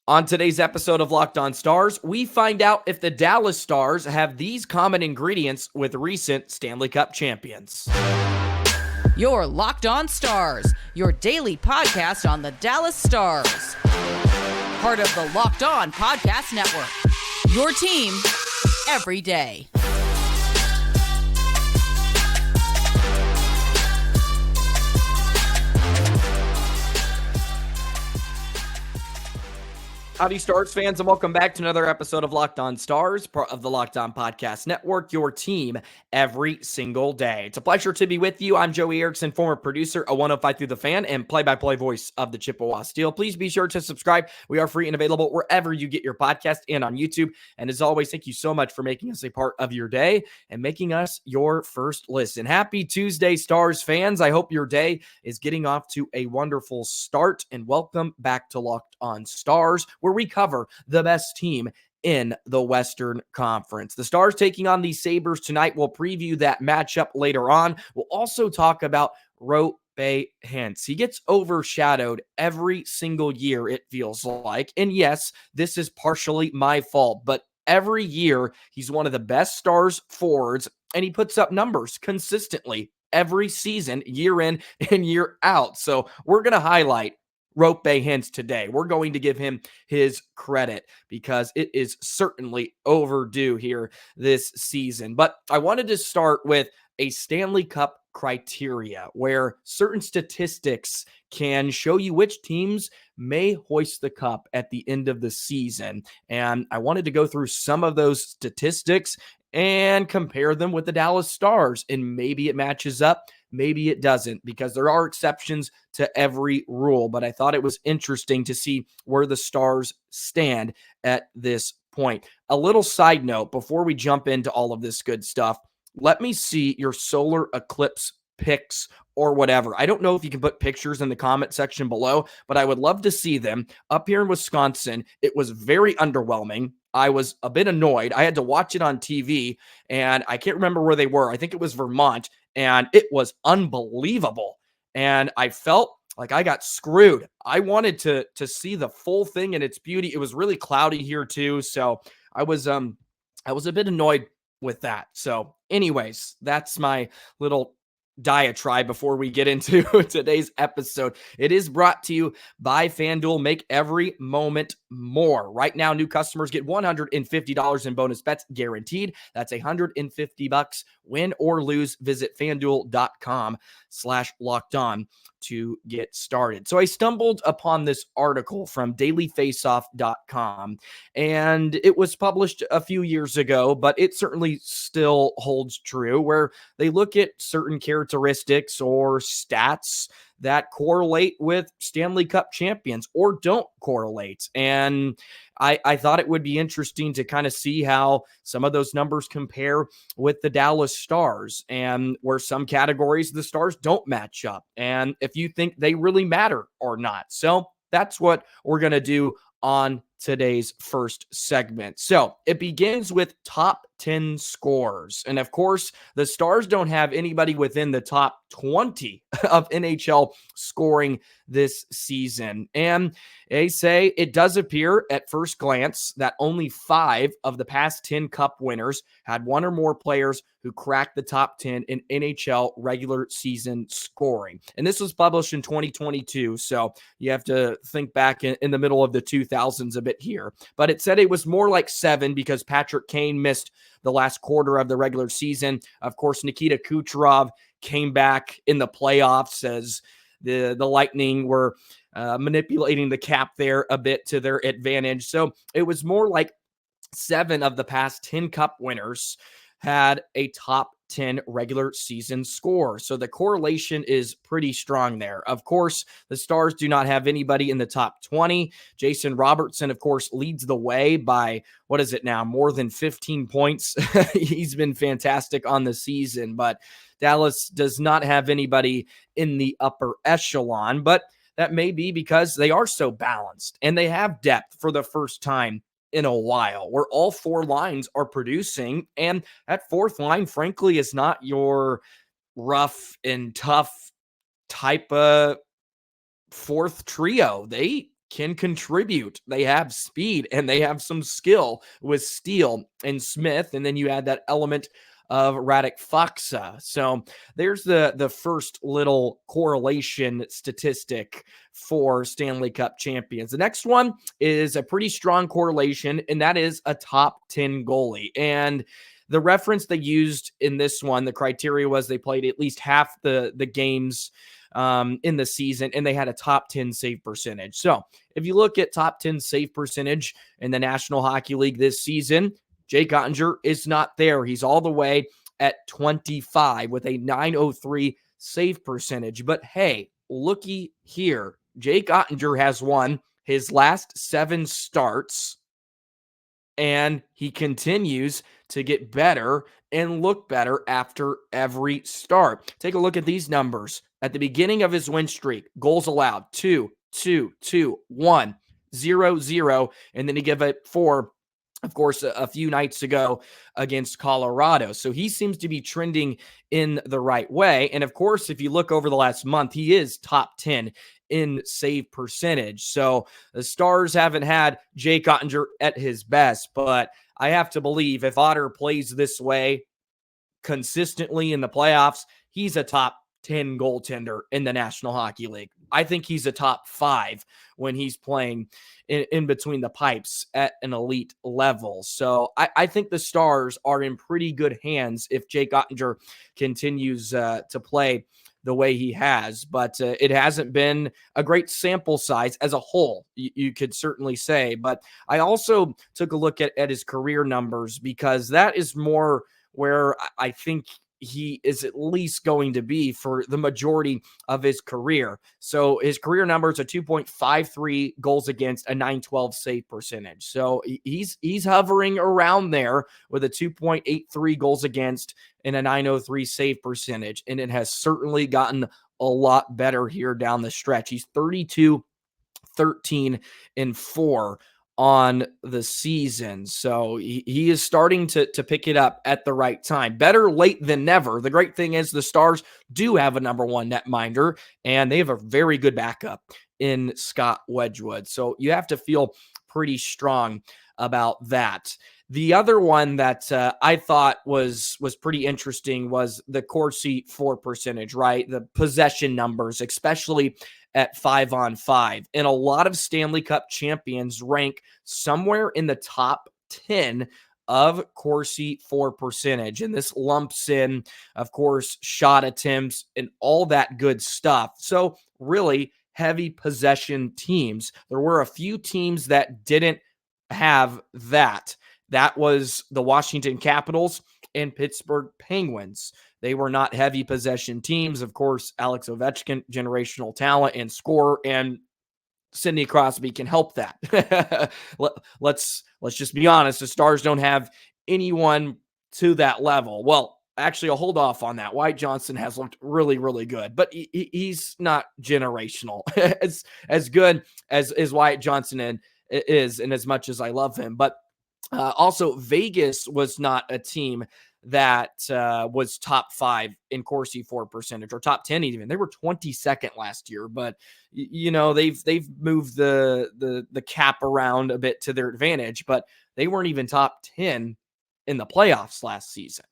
On today's episode of Locked On Stars, we find out if the Dallas Stars have these common ingredients with recent Stanley Cup champions. Your Locked On Stars, your daily podcast on the Dallas Stars. Part of the Locked On Podcast Network. Your team every day. Howdy, Stars fans, and welcome back to another episode of Locked On Stars, part of the Locked On Podcast Network, your team every single day. It's a pleasure to be with you. I'm Joey Erickson, former producer of 105 Through the Fan and play-by-play voice of the Chippewa Steel. Please be sure to subscribe. We are free and available wherever you get your podcast and on YouTube. And as always, thank you so much for making us a part of your day and making us your first listen. Happy Tuesday, Stars fans. I hope your day is getting off to a wonderful start, and welcome back to Locked On Stars, where we cover the best team in the Western Conference. The Stars taking on the Sabers tonight. We'll preview that matchup later on. We'll also talk about Roope Hintz. He gets overshadowed every single year, it feels like. And yes, this is partially my fault, but every year he's one of the best Stars forwards, and he puts up numbers consistently every season, year in and year out. So we're going to highlight Roope Hintz today. We're going to give him his credit because it is certainly overdue here this season. But I wanted to start with a Stanley Cup criteria where certain statistics can show you which teams may hoist the cup at the end of the season. And I wanted to go through some of those statistics and compare them with the Dallas Stars. And maybe it matches up, maybe it doesn't, because there are exceptions to every rule. But I thought it was interesting to see where the Stars stand at this point. A little side note before we jump into all of this good stuff, let me see your solar eclipse pics or whatever. I don't know if you can put pictures in the comment section below, but I would love to see them. Up here in Wisconsin, it was very underwhelming. I was a bit annoyed. I had to watch it on TV, and I can't remember where they were. I think it was Vermont, and it was unbelievable. And I felt like I got screwed. I wanted to see the full thing in its beauty. It was really cloudy here too, so I was a bit annoyed with that. So anyways, that's my little diatribe before we get into today's episode. It is brought to you by FanDuel. Make every moment more. Right now, new customers get $150 in bonus bets guaranteed. That's $150 win or lose. Visit FanDuel.com/lockedon to get started. So I stumbled upon this article from dailyfaceoff.com, and it was published a few years ago, but it certainly still holds true, where they look at certain characteristics or stats that correlate with Stanley Cup champions or don't correlate. And I thought it would be interesting to kind of see how some of those numbers compare with the Dallas Stars, and where some categories the Stars don't match up, and if you think they really matter or not. So that's what we're going to do on today's first segment. So it begins with top 10 scores. And of course, the Stars don't have anybody within the top 20 of NHL scoring this season. And they say it does appear at first glance that only 5 of the past 10 Cup winners had one or more players who cracked the top 10 in NHL regular season scoring. And this was published in 2022. So you have to think back in the middle of the 2000s a bit here. But it said it was more like 7 because Patrick Kane missed the last quarter of the regular season. Of course, Nikita Kucherov came back in the playoffs as the Lightning were manipulating the cap there a bit to their advantage. So it was more like 7 of the past 10 Cup winners had a top 10 regular season score. So the correlation is pretty strong there. Of course, the Stars do not have anybody in the top 20. Jason Robertson, of course, leads the way by, what is it now, more than 15 points. He's been fantastic on the season, but Dallas does not have anybody in the upper echelon, but that may be because they are so balanced and they have depth for the first time in a while, where all 4 lines are producing. And that 4th line, frankly, is not your rough and tough type of 4th trio. They can contribute. They have speed and they have some skill with Steele and Smith. And then you add that element of Radek Faksa. So there's the first little correlation statistic for Stanley Cup champions. The next one is a pretty strong correlation, and that is a top 10 goalie. And the reference they used in this one, the criteria was they played at least half the games in the season, and they had a top 10 save percentage. So if you look at top 10 save percentage in the National Hockey League this season, Jake Oettinger is not there. He's all the way at 25 with a .903 save percentage. But hey, looky here. Jake Oettinger has won his last 7 starts, and he continues to get better and look better after every start. Take a look at these numbers. At the beginning of his win streak, goals allowed, 2, 2, 2, 1, 0, 0, and then he gave it 4, of course, a few nights ago against Colorado. So he seems to be trending in the right way. And of course, if you look over the last month, he is top 10 in save percentage. So the Stars haven't had Jake Oettinger at his best, but I have to believe if Otter plays this way consistently in the playoffs, he's a top 10 goaltender in the National Hockey League. I think he's a top 5 when he's playing in between the pipes at an elite level. So I think the Stars are in pretty good hands if Jake Oettinger continues to play the way he has, but it hasn't been a great sample size as a whole, you could certainly say. But I also took a look at his career numbers, because that is more where I think he is at least going to be for the majority of his career. So his career numbers are 2.53 goals against, a .912 save percentage. So he's hovering around there with a 2.83 goals against and a .903 save percentage. And it has certainly gotten a lot better here down the stretch. He's 32, 13, and 4 on the season. So he is starting to pick it up at the right time. Better late than never. The great thing is the Stars do have a number 1 netminder, and they have a very good backup in Scott Wedgwood. So you have to feel pretty strong about that. The other one that I thought was pretty interesting was the Corsi for percentage, right? The possession numbers, especially at 5-on-5. And a lot of Stanley Cup champions rank somewhere in the top 10 of Corsi for percentage. And this lumps in, of course, shot attempts and all that good stuff. So really heavy possession teams. There were a few teams that didn't have that. That was the Washington Capitals and Pittsburgh Penguins. They were not heavy possession teams. Of course, Alex Ovechkin, generational talent and scorer, and Sidney Crosby can help that. Let's just be honest. The Stars don't have anyone to that level. Well, actually, I'll hold off on that. Wyatt Johnston has looked really, really good, but he's not generational. as good as Wyatt Johnston is, and as much as I love him. But also, Vegas was not a team that was top 5 in Corsi for percentage, or top 10 even. They were 22nd last year, but they've moved the cap around a bit to their advantage, but they weren't even top 10 in the playoffs last season.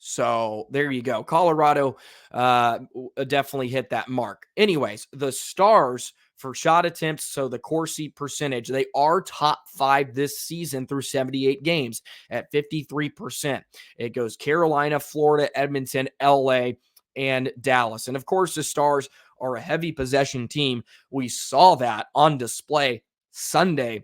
So there you go. Colorado definitely hit that mark. Anyways, the Stars for shot attempts, so the Corsi percentage, they are top 5 this season through 78 games at 53%. It goes Carolina, Florida, Edmonton, LA, and Dallas. And of course, the Stars are a heavy possession team. We saw that on display Sunday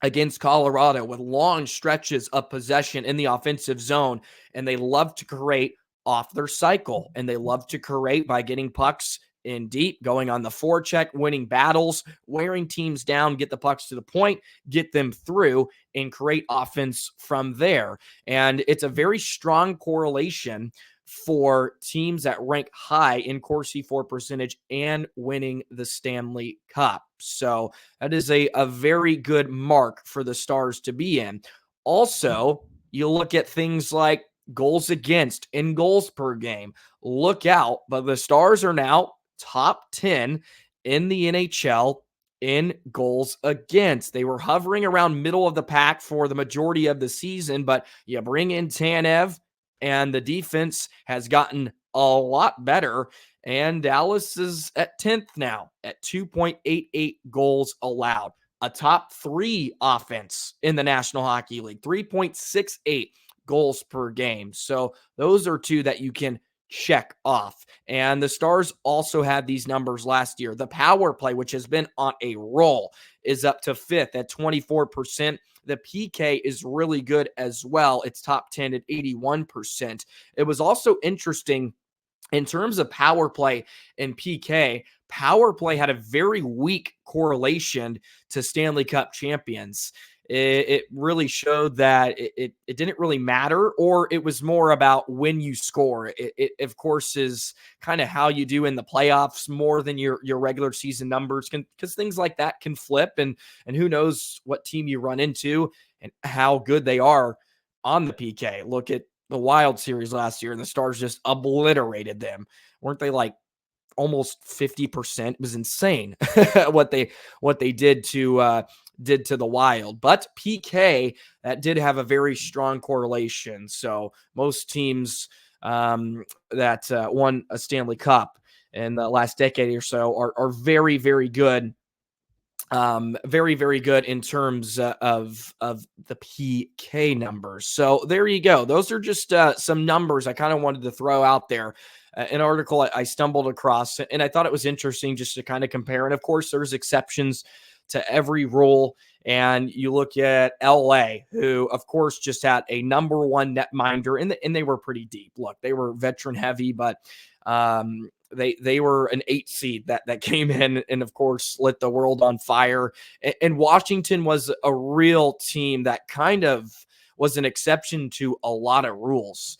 against Colorado with long stretches of possession in the offensive zone. And they love to create off their cycle, and they love to create by getting pucks in deep, going on the forecheck, winning battles, wearing teams down, get the pucks to the point, get them through, and create offense from there. And it's a very strong correlation for teams that rank high in Corsi for percentage and winning the Stanley Cup. So that is a very good mark for the Stars to be in. Also, you look at things like goals against and goals per game. Look out, but the Stars are now top 10 in the NHL in goals against. They were hovering around middle of the pack for the majority of the season, but you bring in Tanev and the defense has gotten a lot better. And Dallas is at 10th now at 2.88 goals allowed. A top 3 offense in the National Hockey League, 3.68 goals per game. So those are two that you can check off. And the Stars also had these numbers last year. The power play, which has been on a roll, is up to 5th at 24%. The PK is really good as well. It's top 10 at 81%. It was also interesting in terms of power play and PK. Power play had a very weak correlation to Stanley Cup champions. It really showed that it didn't really matter, or it was more about when you score. It of course, is kind of how you do in the playoffs more than your regular season numbers, because things like that can flip, and who knows what team you run into and how good they are on the PK. Look at the Wild series last year, and the Stars just obliterated them. Weren't they like almost 50%? It was insane what they did to the Wild. But PK, that did have a very strong correlation. So most teams that won a Stanley Cup in the last decade or so are very, very good. Very, very good in terms of the PK numbers. So there you go. Those are just some numbers I kind of wanted to throw out there. An article I stumbled across, and I thought it was interesting just to kind of compare. And of course, there's exceptions to every rule. And you look at LA, who of course just had a number 1 netminder, and they were pretty deep. Look, they were veteran heavy, but they were an 8 seed that came in and of course lit the world on fire. And Washington was a real team that kind of was an exception to a lot of rules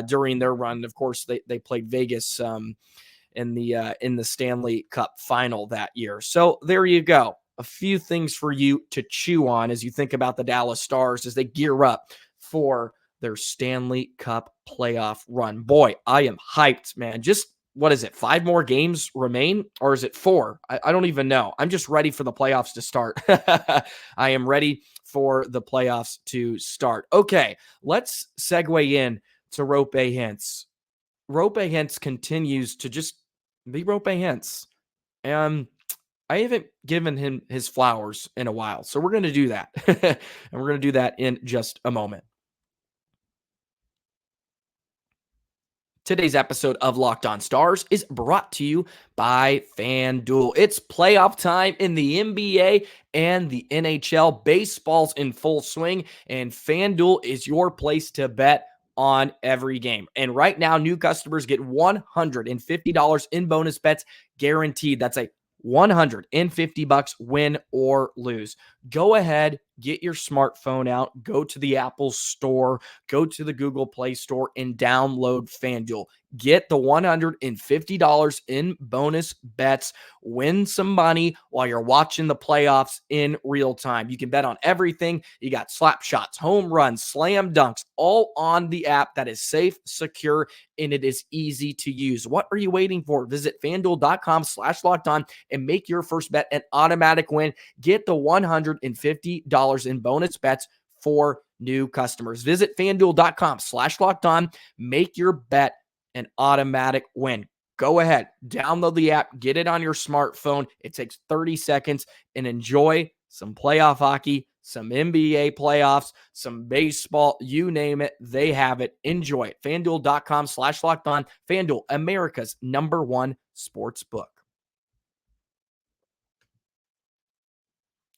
during their run. Of course, they played Vegas in the Stanley Cup final that year. So there you go. A few things for you to chew on as you think about the Dallas Stars as they gear up for their Stanley Cup playoff run. Boy, I am hyped, man. Just, what is it, 5 more games remain, or is it 4? I don't even know. I'm just ready for the playoffs to start. I am ready for the playoffs to start. Okay, let's segue in to Roope Hintz. Roope Hintz continues to just be Roope Hintz. And I haven't given him his flowers in a while, so we're going to do that. And we're going to do that in just a moment. Today's episode of Locked On Stars is brought to you by FanDuel. It's playoff time in the NBA and the NHL. Baseball's in full swing, and FanDuel is your place to bet on every game. And right now, new customers get $150 in bonus bets guaranteed. That's a $150 win or lose. Go ahead, get your smartphone out, go to the Apple Store, go to the Google Play Store, and download FanDuel. Get the $150 in bonus bets. Win some money while you're watching the playoffs in real time. You can bet on everything. You got slap shots, home runs, slam dunks, all on the app that is safe, secure, and it is easy to use. What are you waiting for? Visit FanDuel.com/lockedon and make your first bet an automatic win. Get the $150 in bonus bets for new customers. Visit FanDuel.com/lockedon. Make your bet an automatic win. Go ahead, download the app, get it on your smartphone. It takes 30 seconds, and enjoy some playoff hockey, some NBA playoffs, some baseball, you name it, they have it. Enjoy it. FanDuel.com/lockedon. FanDuel, America's #1 sports book.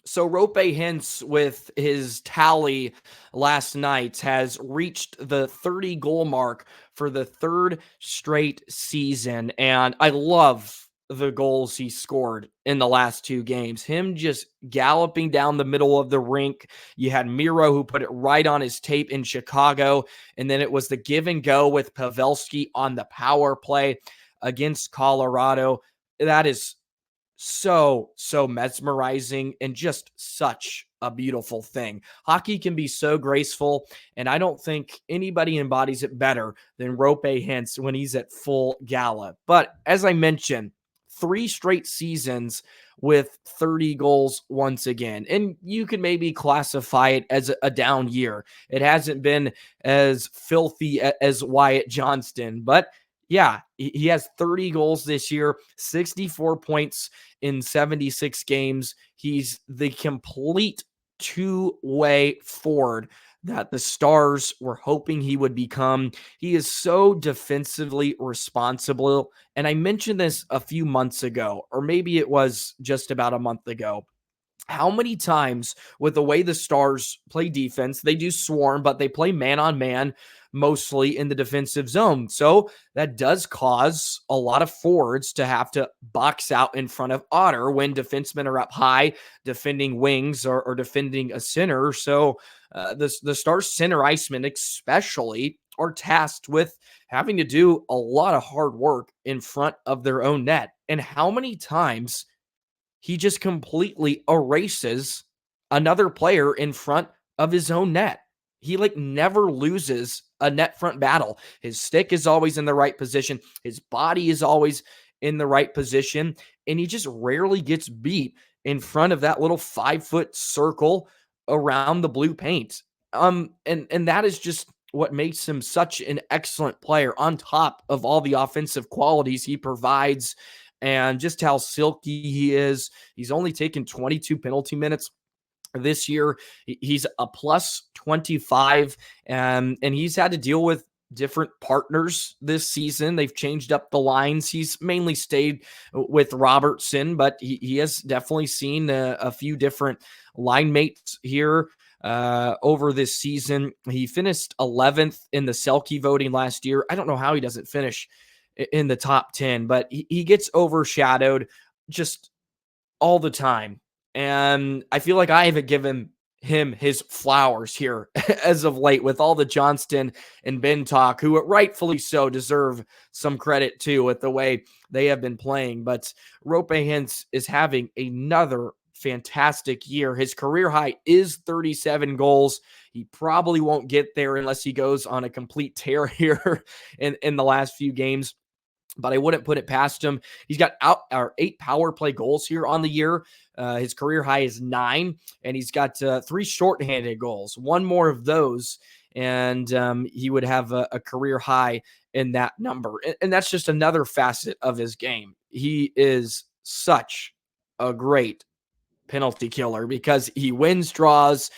So Roope Hintz, with his tally last night, has reached the 30-goal mark for the 3rd straight season. And I love the goals he scored in the last 2 games. Him just galloping down the middle of the rink. You had Miro, who put it right on his tape in Chicago. And then it was the give and go with Pavelski on the power play against Colorado. That is so mesmerizing and just such a beautiful thing. Hockey can be so graceful, and I don't think anybody embodies it better than Roope Hintz when he's at full gala. But as I mentioned, 3 straight seasons with 30 goals once again. And you can maybe classify it as a down year. It hasn't been as filthy as Wyatt Johnston, but yeah, he has 30 goals this year, 64 points in 76 games. He's the complete two-way forward that the Stars were hoping he would become. He is so defensively responsible. And I mentioned this a few months ago, or maybe it was just about a month ago. How many times with the way the Stars play defense, they do swarm, but they play man on man mostly in the defensive zone. So that does cause a lot of forwards to have to box out in front of Otter when defensemen are up high defending wings or defending a center. So the Stars center icemen especially are tasked with having to do a lot of hard work in front of their own net. And how many times he just completely erases another player in front of his own net. He never loses a net front battle. His stick is always in the right position. His body is always in the right position. And he just rarely gets beat in front of that little 5-foot circle around the blue paint. And that is just what makes him such an excellent player on top of all the offensive qualities he provides and just how silky he is. He's only taken 22 penalty minutes this year. He's a plus 25, and he's had to deal with different partners this season. They've changed up the lines. He's mainly stayed with Robertson, but he has definitely seen a few different line mates here over this season. He finished 11th in the Selke voting last year. I don't know how he doesn't finish in the top 10, but he gets overshadowed just all the time. And I feel like I haven't given him his flowers here as of late with all the Johnston and Benn talk, who rightfully so deserve some credit too with the way they have been playing. But Roope Hintz is having another fantastic year. His career high is 37 goals. He probably won't get there unless he goes on a complete tear here in the last few games, but I wouldn't put it past him. He's got 8 power play goals here on the year. His career high is 9, and he's got 3 shorthanded goals. One more of those, and he would have a career high in that number. And that's just another facet of his game. He is such a great penalty killer because he wins draws.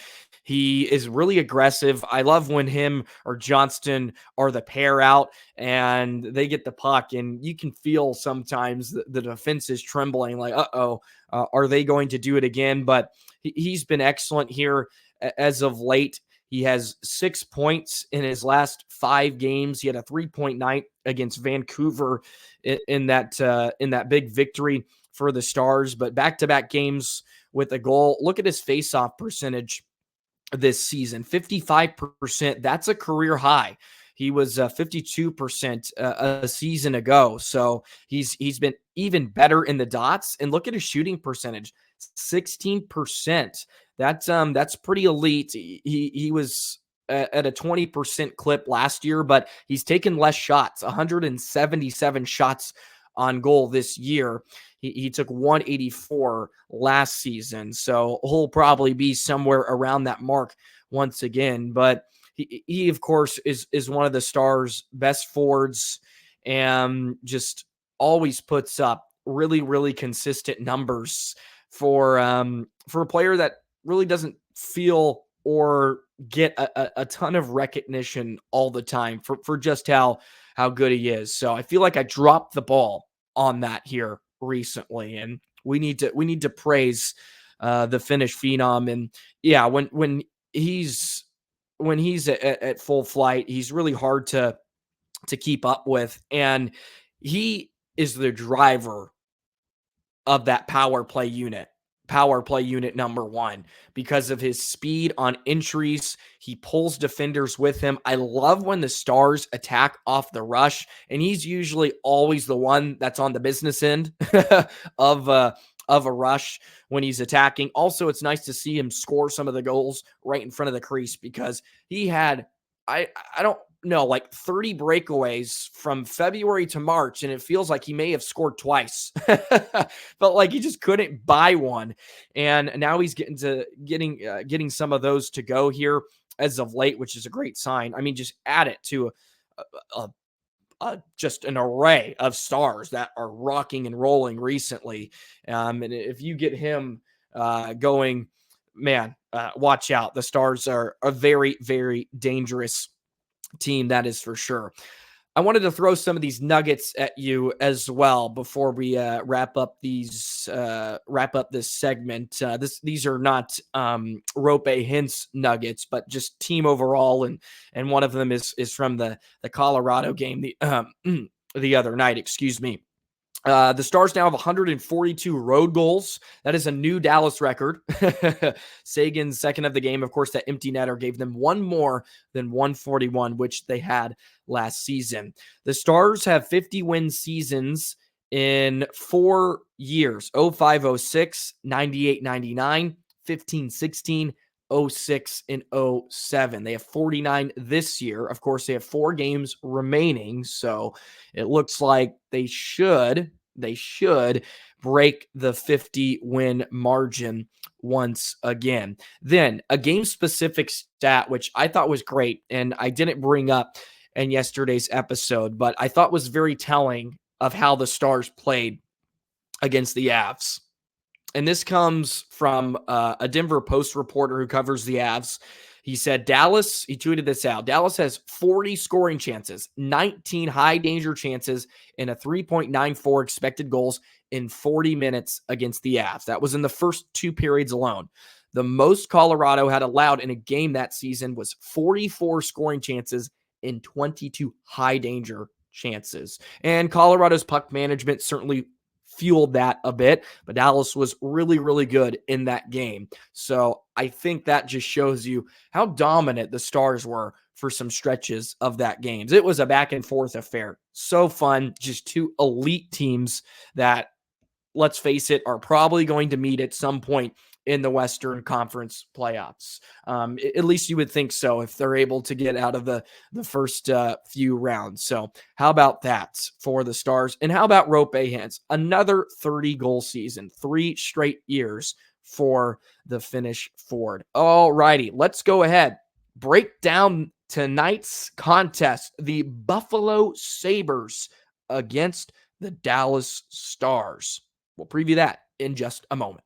He is really aggressive. I love when him or Johnston are the pair out and they get the puck, and you can feel sometimes the defense is trembling like, are they going to do it again? But he's been excellent here as of late. He has 6 points in his last 5 games. He had a 3-point night against Vancouver in that big victory for the Stars, but back-to-back games with a goal. Look at his face-off percentage this season, 55%. That's a career high. He was 52% a season ago. So he's been even better in the dots. And look at his shooting percentage, 16%. That's pretty elite. He was at a 20% clip last year, but he's taken less shots, 177 shots on goal this year. He took 184 last season, so he'll probably be somewhere around that mark once again. But he of course, is one of the Stars' best forwards and just always puts up really, really consistent numbers for a player that really doesn't feel or get a ton of recognition all the time for just how good he is. So I feel like I dropped the ball on that here recently, and we need to praise the Finnish phenom. And yeah, when he's at full flight, he's really hard to keep up with, and he is the driver of that power play unit number 1 because of his speed on entries. He pulls defenders with him. I love when the Stars attack off the rush, and he's usually always the one that's on the business end of a rush when he's attacking. Also, it's nice to see him score some of the goals right in front of the crease because he had, I don't like 30 breakaways from February to March, and it feels like he may have scored twice. Felt like he just couldn't buy one, and now he's getting some of those to go here as of late, which is a great sign. I mean, just add it to just an array of stars that are rocking and rolling recently, and if you get him going, man, watch out. The Stars are a very, very dangerous team, that is for sure. I wanted to throw some of these nuggets at you as well before we wrap up this segment. These are not Roope Hintz nuggets, but just team overall, and one of them is from the Colorado game the other night. Excuse me. The Stars now have 142 road goals. That is a new Dallas record. Sagan's second of the game. Of course, that empty netter gave them one more than 141, which they had last season. The Stars have 50-win seasons in 4 years: 05-06, 98-99, 15-16, 06, and 07. They have 49 this year. Of course, they have 4 games remaining, so it looks like they should break the 50-win margin once again. Then a game-specific stat, which I thought was great, and I didn't bring up in yesterday's episode, but I thought was very telling of how the Stars played against the Avs. And this comes from a Denver Post reporter who covers the Avs. He said, he tweeted this out: Dallas has 40 scoring chances, 19 high danger chances, and a 3.94 expected goals in 40 minutes against the Avs. That was in the first 2 periods alone. The most Colorado had allowed in a game that season was 44 scoring chances and 22 high danger chances. And Colorado's puck management certainly fueled that a bit, but Dallas was really, really good in that game. So I think that just shows you how dominant the Stars were for some stretches of that game. It was a back and forth affair. So fun. Just 2 elite teams that, let's face it, are probably going to meet at some point in the Western Conference playoffs. At least you would think so if they're able to get out of the first few rounds. So how about that for the Stars? And how about Roope Hintz? Another 30-goal season, 3 straight years for the Finnish forward. All righty, let's go ahead. Break down tonight's contest. The Buffalo Sabres against the Dallas Stars. We'll preview that in just a moment.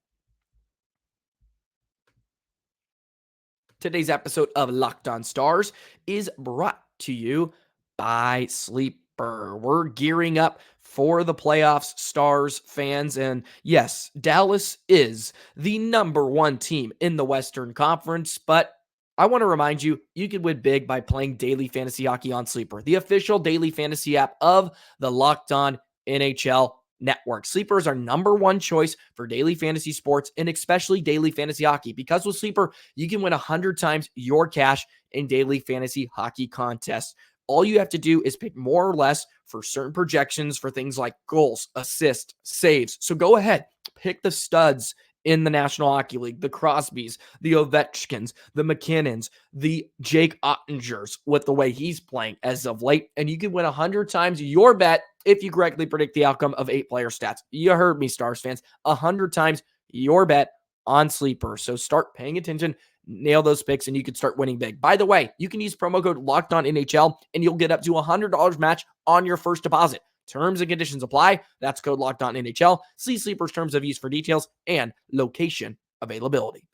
Today's episode of Locked On Stars is brought to you by Sleeper. We're gearing up for the playoffs, Stars fans, and yes, Dallas is the number 1 team in the Western Conference, but I want to remind you, you can win big by playing daily fantasy hockey on Sleeper, the official daily fantasy app of the Locked On NHL Network. Sleeper is our number 1 choice for daily fantasy sports and especially daily fantasy hockey, because with Sleeper, you can win 100 times your cash in daily fantasy hockey contests. All you have to do is pick more or less for certain projections for things like goals, assists, saves. So go ahead, pick the studs in the National Hockey League, the Crosbys, the Ovechkins, the McKinnons, the Jake Oettingers with the way he's playing as of late. And you can win 100 times your bet if you correctly predict the outcome of 8-player stats. You heard me, Stars fans. 100 times your bet on Sleeper. So start paying attention, nail those picks, and you can start winning big. By the way, you can use promo code LOCKEDONNHL, and you'll get up to $100 match on your first deposit. Terms and conditions apply. That's code LOCKEDONNHL. See Sleeper's terms of use for details and location availability.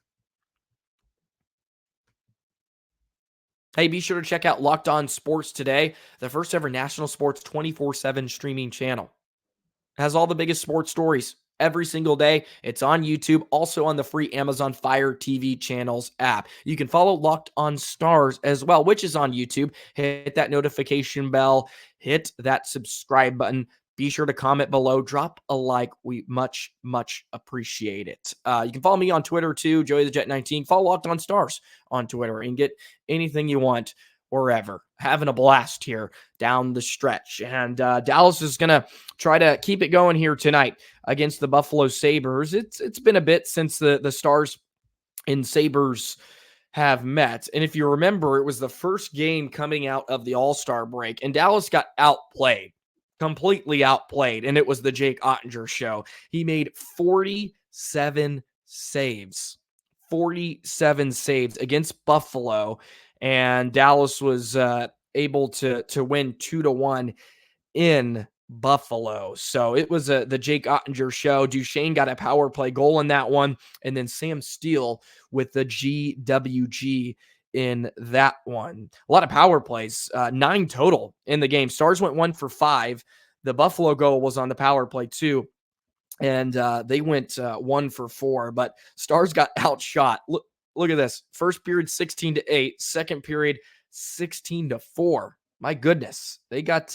Hey, be sure to check out Locked On Sports Today, the first ever national sports 24/7 streaming channel. It has all the biggest sports stories every single day. It's on YouTube, also on the free Amazon Fire TV channels app. You can follow Locked On Stars as well, which is on YouTube. Hit that notification bell, hit that subscribe button. Be sure to comment below, drop a like. We much, much appreciate it. You can follow me on Twitter too, Joey the Jet 19. Follow Locked On Stars on Twitter and get anything you want wherever. Having a blast here down the stretch. And Dallas is going to try to keep it going here tonight against the Buffalo Sabres. It's been a bit since the Stars and Sabres have met. And if you remember, it was the first game coming out of the All-Star break, and Dallas got outplayed, completely outplayed, and it was the Jake Oettinger show. He made 47 saves. 47 saves against Buffalo, and Dallas was able to win 2-1 in Buffalo. So it was the Jake Oettinger show. Duchesne got a power play goal in that one, and then Sam Steele with the GWG in that one. A lot of power plays, 9 total in the game. Stars went 1 for 5. The Buffalo goal was on the power play too, and they went 1 for 4. But Stars got outshot. Look at this. First period 16-8. Second period 16-4. My goodness, they got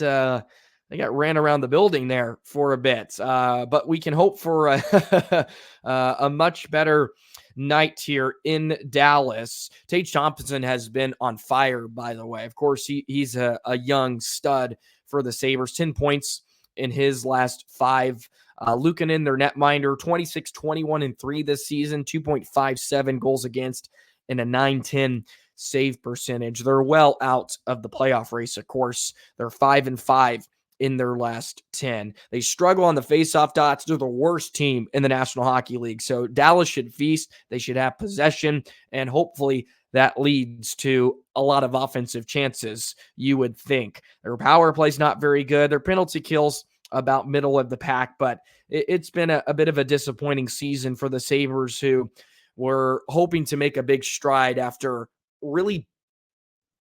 ran around the building there for a bit. But we can hope for a much better night here in Dallas. Tage Thompson has been on fire, by the way. Of course, he's a young stud for the Sabres. 10 points in his last 5. Luukkonen, their netminder, 26, 21, and 3 this season, 2.57 goals against, and a 910 save percentage. They're well out of the playoff race, of course. They're 5-5 in their last 10. They struggle on the faceoff dots. They're the worst team in the National Hockey League. So Dallas should feast. They should have possession, and hopefully that leads to a lot of offensive chances, you would think. Their power play's not very good. Their penalty kills about middle of the pack, but it's been a bit of a disappointing season for the Sabres, who were hoping to make a big stride after really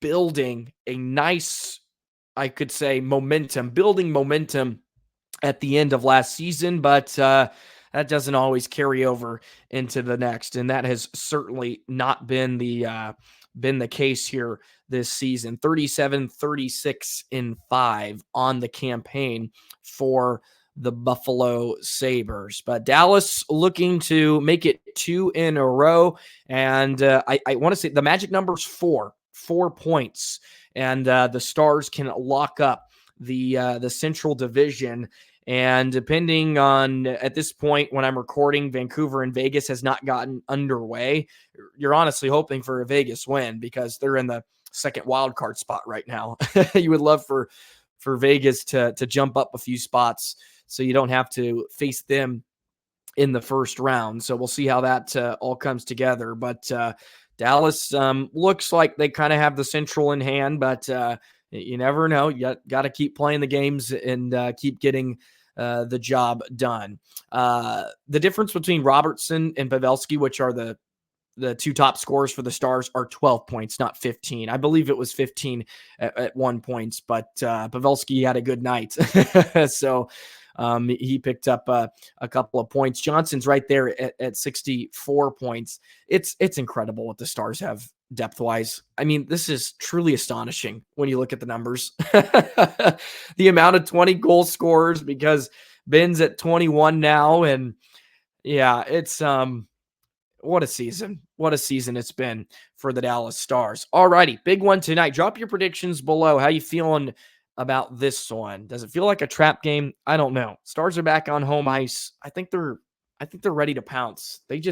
building a nice, I could say, building momentum at the end of last season, but that doesn't always carry over into the next, and that has certainly not been the case here this season. 37, 36, and 5 on the campaign for the Buffalo Sabres. But Dallas looking to make it 2 in a row, and I want to say the magic number's 4 points, and the Stars can lock up the Central Division. And depending on, at this point when I'm recording, Vancouver and Vegas has not gotten underway. You're honestly hoping for a Vegas win because they're in the second wild card spot right now. You would love for Vegas to jump up a few spots so you don't have to face them in the first round. So we'll see how that all comes together. But Dallas looks like they kind of have the Central in hand, but you never know. You got to keep playing the games and keep getting the job done. The difference between Robertson and Pavelski, which are the 2 top scorers for the Stars, are 12 points, not 15. I believe it was 15 at one point, but Pavelski had a good night. So he picked up a couple of points. Johnston's right there at 64 points. It's incredible what the Stars have depth-wise. I mean, this is truly astonishing when you look at the numbers. The amount of 20 goal scorers, because Benn's at 21 now, and yeah, it's what a season. What a season it's been for the Dallas Stars. All righty, big one tonight. Drop your predictions below. How you feeling about this one? Does it feel like a trap game? I don't know. Stars are back on home ice. I think they're ready to pounce. They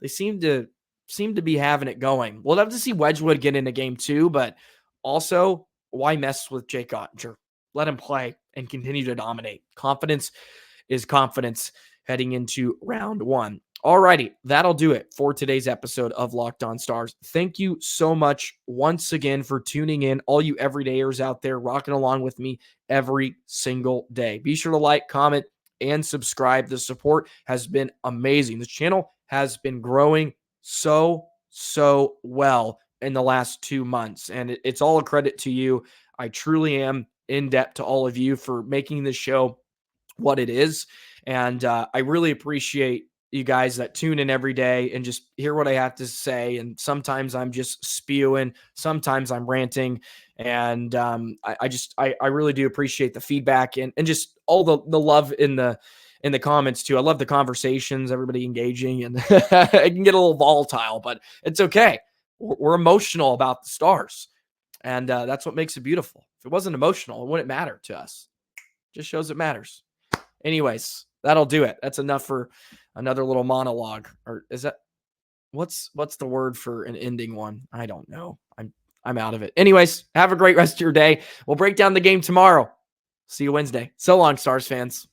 seem to be having it going. We'll have to see Wedgwood get into game 2, but also, why mess with Jake Oettinger? Let him play and continue to dominate. Confidence is confidence heading into round 1. Alrighty, that'll do it for today's episode of Locked On Stars. Thank you so much once again for tuning in, all you everydayers out there rocking along with me every single day. Be sure to like, comment, and subscribe. The support has been amazing. This channel has been growing so well in the last 2 months, and it's all a credit to you. I truly am in debt to all of you for making this show what it is, and I really appreciate you guys that tune in every day and just hear what I have to say. And sometimes I'm just spewing, sometimes I'm ranting, and I really do appreciate the feedback and just all the love in the comments too. I love the conversations, everybody engaging, and it can get a little volatile, but it's okay. We're emotional about the Stars, and that's what makes it beautiful. If it wasn't emotional, it wouldn't matter to us. It just shows it matters. Anyways, that'll do it. That's enough for another little monologue. Or is that what's the word for an ending one? I don't know. I'm out of it. Anyways, have a great rest of your day. We'll break down the game tomorrow. See you Wednesday. So long, Stars fans.